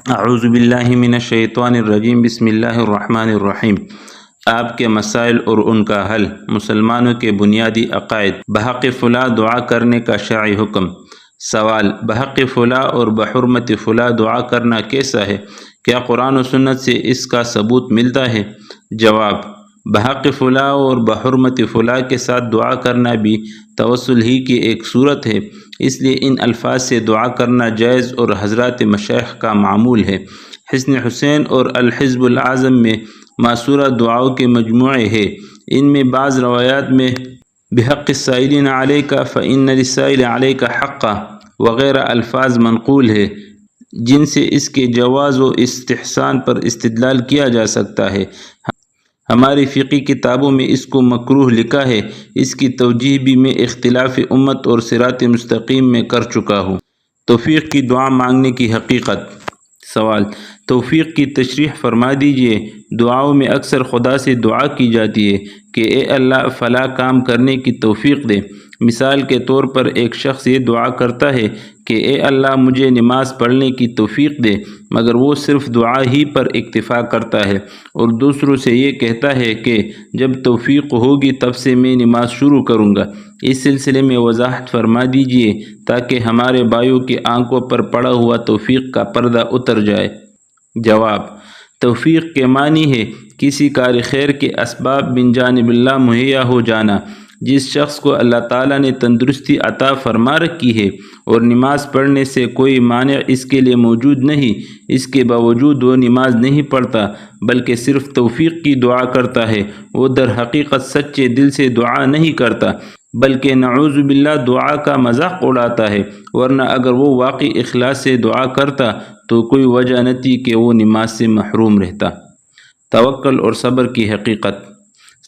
اعوذ باللہ من الشیطان الرجیم، بسم اللہ الرحمن الرحیم۔ آپ کے مسائل اور ان کا حل، مسلمانوں کے بنیادی عقائد، بحق فلاں دعا کرنے کا شرعی حکم۔ سوال: بحق فلاں اور بحرمت فلاں دعا کرنا کیسا ہے؟ کیا قرآن و سنت سے اس کا ثبوت ملتا ہے؟ جواب: بحق فلاں اور بحرمت فلاں کے ساتھ دعا کرنا بھی توسل ہی کی ایک صورت ہے، اس لیے ان الفاظ سے دعا کرنا جائز اور حضرات مشائخ کا معمول ہے۔ حصن حسین اور الحزب العظم میں ماثورہ دعاؤں کے مجموعے ہے۔ ان میں بعض روایات میں بحق السائلین علیک فإن للسائل علیک حقا وغیرہ الفاظ منقول ہے، جن سے اس کے جواز و استحسان پر استدلال کیا جا سکتا ہے۔ ہماری فقہی کتابوں میں اس کو مکروہ لکھا ہے۔ اس کی توجیہ بھی میں اختلاف امت اور صراط مستقیم میں کر چکا ہوں۔ توفیق کی دعا مانگنے کی حقیقت۔ سوال: توفیق کی تشریح فرما دیجئے۔ دعاؤں میں اکثر خدا سے دعا کی جاتی ہے کہ اے اللہ فلاں کام کرنے کی توفیق دے۔ مثال کے طور پر ایک شخص یہ دعا کرتا ہے کہ اے اللہ مجھے نماز پڑھنے کی توفیق دے، مگر وہ صرف دعا ہی پر اکتفا کرتا ہے اور دوسروں سے یہ کہتا ہے کہ جب توفیق ہوگی تب سے میں نماز شروع کروں گا۔ اس سلسلے میں وضاحت فرما دیجئے تاکہ ہمارے بھائیوں کی آنکھوں پر پڑا ہوا توفیق کا پردہ اتر جائے۔ جواب: توفیق کے معنی ہے کسی کار خیر کے اسباب من جانب اللہ مہیا ہو جانا۔ جس شخص کو اللہ تعالیٰ نے تندرستی عطا فرما رکھی ہے اور نماز پڑھنے سے کوئی مانع اس کے لیے موجود نہیں، اس کے باوجود وہ نماز نہیں پڑھتا بلکہ صرف توفیق کی دعا کرتا ہے، وہ در حقیقت سچے دل سے دعا نہیں کرتا بلکہ نعوذ باللہ دعا کا مذاق اڑاتا ہے، ورنہ اگر وہ واقعی اخلاص سے دعا کرتا تو کوئی وجہ نہ تھی کہ وہ نماز سے محروم رہتا۔ توکل اور صبر کی حقیقت۔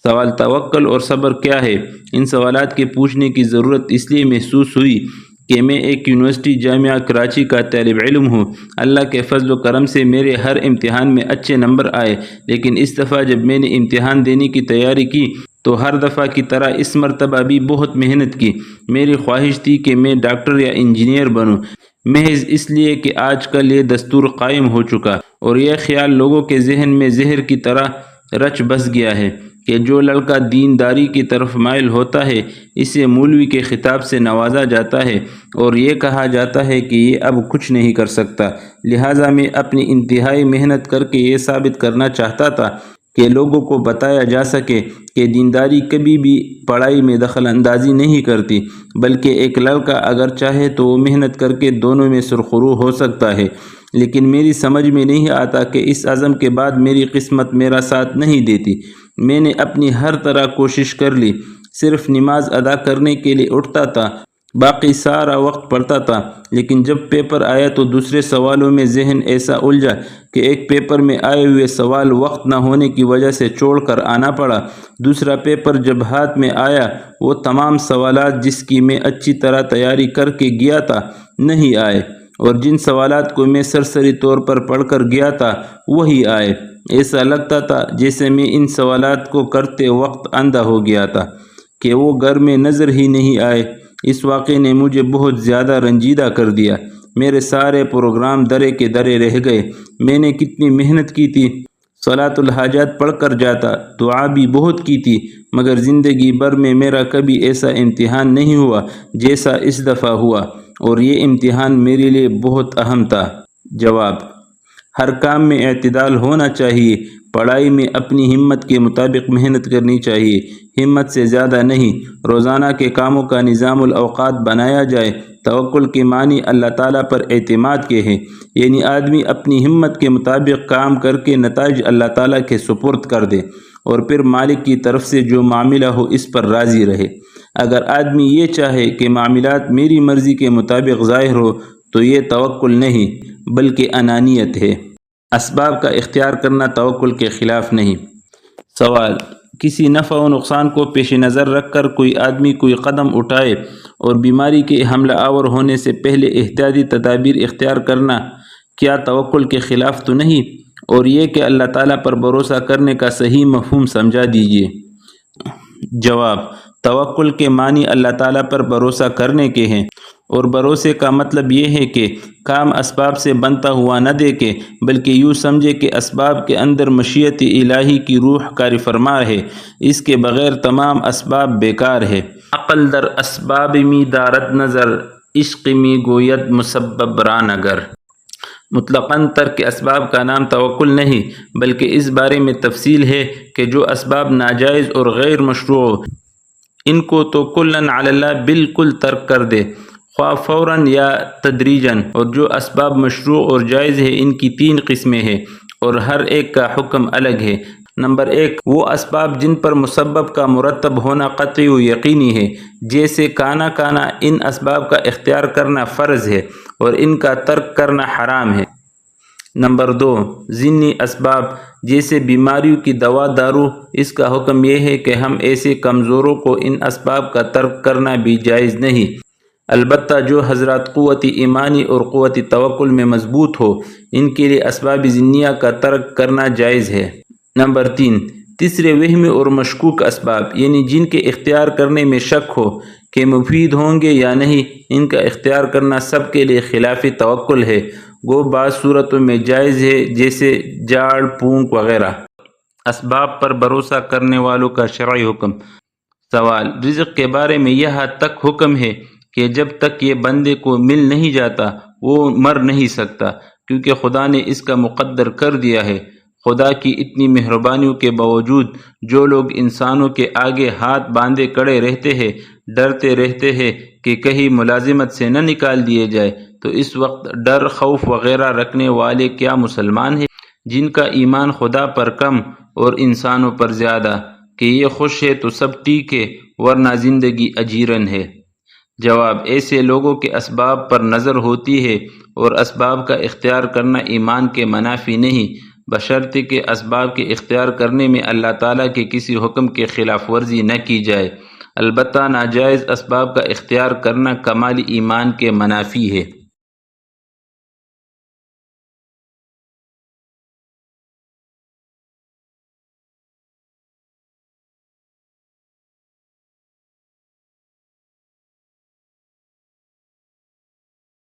سوال: توکل اور صبر کیا ہے؟ ان سوالات کے پوچھنے کی ضرورت اس لیے محسوس ہوئی کہ میں ایک یونیورسٹی جامعہ کراچی کا طالب علم ہوں۔ اللہ کے فضل و کرم سے میرے ہر امتحان میں اچھے نمبر آئے، لیکن اس دفعہ جب میں نے امتحان دینے کی تیاری کی تو ہر دفعہ کی طرح اس مرتبہ بھی بہت محنت کی۔ میری خواہش تھی کہ میں ڈاکٹر یا انجینئر بنوں، محض اس لیے کہ آج کل یہ دستور قائم ہو چکا اور یہ خیال لوگوں کے ذہن میں زہر کی طرح رچ بس گیا ہے کہ جو لڑکا دینداری کی طرف مائل ہوتا ہے اسے مولوی کے خطاب سے نوازا جاتا ہے اور یہ کہا جاتا ہے کہ یہ اب کچھ نہیں کر سکتا۔ لہٰذا میں اپنی انتہائی محنت کر کے یہ ثابت کرنا چاہتا تھا کہ لوگوں کو بتایا جا سکے کہ دینداری کبھی بھی پڑھائی میں دخل اندازی نہیں کرتی، بلکہ ایک لڑکا اگر چاہے تو وہ محنت کر کے دونوں میں سرخرو ہو سکتا ہے۔ لیکن میری سمجھ میں نہیں آتا کہ اس عزم کے بعد میری قسمت میرا ساتھ نہیں دیتی۔ میں نے اپنی ہر طرح کوشش کر لی، صرف نماز ادا کرنے کے لیے اٹھتا تھا، باقی سارا وقت پڑھتا تھا، لیکن جب پیپر آیا تو دوسرے سوالوں میں ذہن ایسا الجھا کہ ایک پیپر میں آئے ہوئے سوال وقت نہ ہونے کی وجہ سے چھوڑ کر آنا پڑا۔ دوسرا پیپر جب ہاتھ میں آیا وہ تمام سوالات جس کی میں اچھی طرح تیاری کر کے گیا تھا نہیں آئے، اور جن سوالات کو میں سرسری طور پر پڑھ کر گیا تھا وہی آئے۔ ایسا لگتا تھا جیسے میں ان سوالات کو کرتے وقت اندھا ہو گیا تھا کہ وہ گھر میں نظر ہی نہیں آئے۔ اس واقعے نے مجھے بہت زیادہ رنجیدہ کر دیا۔ میرے سارے پروگرام درے کے درے رہ گئے۔ میں نے کتنی محنت کی تھی، صلاۃ الحاجات پڑھ کر جاتا، دعا بھی بہت کی تھی، مگر زندگی بھر میں میرا کبھی ایسا امتحان نہیں ہوا جیسا اس دفعہ ہوا، اور یہ امتحان میرے لیے بہت اہم تھا۔ جواب: ہر کام میں اعتدال ہونا چاہیے۔ پڑھائی میں اپنی ہمت کے مطابق محنت کرنی چاہیے، ہمت سے زیادہ نہیں۔ روزانہ کے کاموں کا نظام الاوقات بنایا جائے۔ توکل کے معنی اللہ تعالیٰ پر اعتماد کے ہیں، یعنی آدمی اپنی ہمت کے مطابق کام کر کے نتائج اللہ تعالیٰ کے سپرد کر دے اور پھر مالک کی طرف سے جو معاملہ ہو اس پر راضی رہے۔ اگر آدمی یہ چاہے کہ معاملات میری مرضی کے مطابق ظاہر ہو تو یہ توکل نہیں بلکہ انانیت ہے۔ اسباب کا اختیار کرنا توکل کے خلاف نہیں۔ سوال: کسی نفع و نقصان کو پیش نظر رکھ کر کوئی آدمی کوئی قدم اٹھائے اور بیماری کے حملہ آور ہونے سے پہلے احتیاطی تدابیر اختیار کرنا کیا توکل کے خلاف تو نہیں؟ اور یہ کہ اللہ تعالیٰ پر بھروسہ کرنے کا صحیح مفہوم سمجھا دیجیے۔ جواب: توکل کے معنی اللہ تعالیٰ پر بھروسہ کرنے کے ہیں، اور بھروسے کا مطلب یہ ہے کہ کام اسباب سے بنتا ہوا نہ دیکھے، بلکہ یوں سمجھے کہ اسباب کے اندر مشیت الہی کی روح کاری فرما ہے، اس کے بغیر تمام اسباب بیکار ہے۔ عقل در اسباب می دارد نظر، عشق می گوید مسبب را نگر۔ مطلقاً ترک اسباب کا نام توکل نہیں، بلکہ اس بارے میں تفصیل ہے کہ جو اسباب ناجائز اور غیر مشروع ان کو تو کلاً علی اللہ بالکل ترک کر دے، خواہ فوراً یا تدریجاً۔ اور جو اسباب مشروع اور جائز ہے ان کی 3 قسمیں ہیں، اور ہر ایک کا حکم الگ ہے۔ نمبر 1، وہ اسباب جن پر مسبب کا مرتب ہونا قطعی و یقینی ہے، جیسے کانا کانا ان اسباب کا اختیار کرنا فرض ہے اور ان کا ترک کرنا حرام ہے۔ نمبر 2، ضمنی اسباب جیسے بیماریوں کی دوا دارو، اس کا حکم یہ ہے کہ ہم ایسے کمزوروں کو ان اسباب کا ترک کرنا بھی جائز نہیں، البتہ جو حضرات قوت ایمانی اور قوت توکل میں مضبوط ہو ان کے لیے اسباب ضمنیہ کا ترک کرنا جائز ہے۔ نمبر 3، تیسرے وہمی اور مشکوک اسباب، یعنی جن کے اختیار کرنے میں شک ہو کہ مفید ہوں گے یا نہیں، ان کا اختیار کرنا سب کے لیے خلاف توکل ہے، گو بعض صورتوں میں جائز ہے، جیسے جاڑ پونک وغیرہ۔ اسباب پر بھروسہ کرنے والوں کا شرعی حکم۔ سوال: رزق کے بارے میں یہ حد تک حکم ہے کہ جب تک یہ بندے کو مل نہیں جاتا وہ مر نہیں سکتا، کیونکہ خدا نے اس کا مقدر کر دیا ہے۔ خدا کی اتنی مہربانیوں کے باوجود جو لوگ انسانوں کے آگے ہاتھ باندھے کھڑے رہتے ہیں، ڈرتے رہتے ہیں کہ کہیں ملازمت سے نہ نکال دیے جائے، تو اس وقت ڈر خوف وغیرہ رکھنے والے کیا مسلمان ہیں جن کا ایمان خدا پر کم اور انسانوں پر زیادہ؟ کہ یہ خوش ہے تو سب ٹھیک ہے، ورنہ زندگی اجیرن ہے۔ جواب: ایسے لوگوں کے اسباب پر نظر ہوتی ہے اور اسباب کا اختیار کرنا ایمان کے منافی نہیں، بشرطے کہ اسباب کے اختیار کرنے میں اللہ تعالیٰ کے کسی حکم کی خلاف ورزی نہ کی جائے۔ البتہ ناجائز اسباب کا اختیار کرنا کمال ایمان کے منافی ہے۔